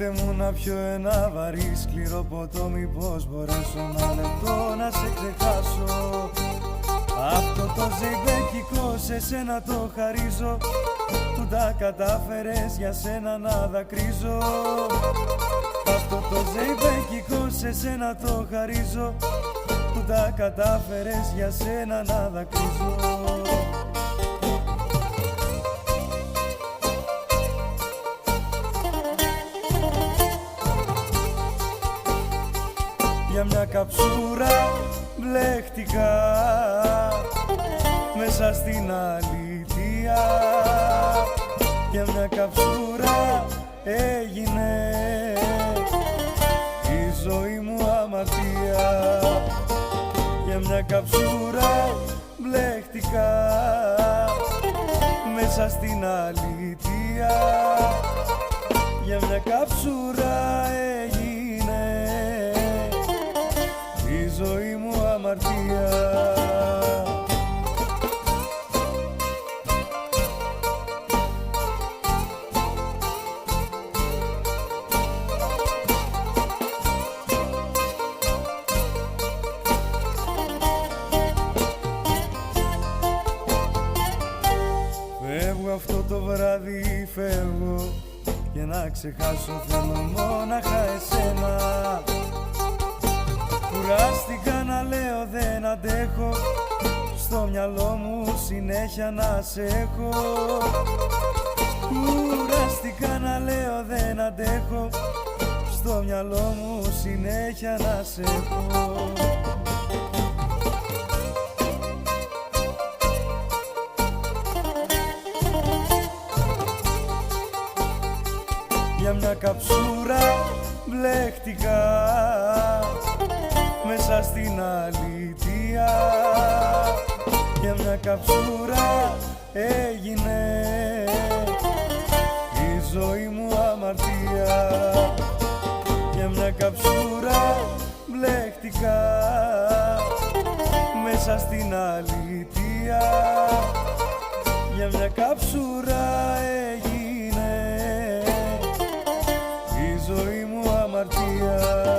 Φέρτε μου να πιω ένα βαρύ σκληρό ποτό, μήπως μπορέσω ένα λεπτό να σε ξεχάσω. Αυτό το ζεϊμπέκικο σε σένα το χαρίζω, που τα κατάφερες για σένα να δακρύζω. Αυτό το ζεϊμπέκικο σε σένα το χαρίζω, που τα κατάφερες για σένα να δακρύζω. Για μια καψούρα μπλέχτηκα μέσα στην αλήθεια. Για μια καψούρα έγινε η ζωή μου αμαρτία. Για μια καψούρα μπλέχτηκα μέσα στην αλήθεια. Για μια καψούρα έγινε η ζωή μου αμαρτία. Φεύγω αυτό το βράδυ, φεύγω, για να ξεχάσω θέλω μόναχα εσένα. Κουράστηκα να λέω δεν αντέχω, στο μυαλό μου συνέχεια να σε έχω. Κουράστηκα να λέω δεν αντέχω, στο μυαλό μου συνέχεια να σε έχω. Για μια καψούρα μπλέχτηκα μέσα στην αλήθεια. Για μια καψούρα έγινε η ζωή μου αμαρτία. Για μια καψούρα μπλέχτηκα μέσα στην αλήθεια. Για μια καψούρα έγινε η ζωή μου αμαρτία.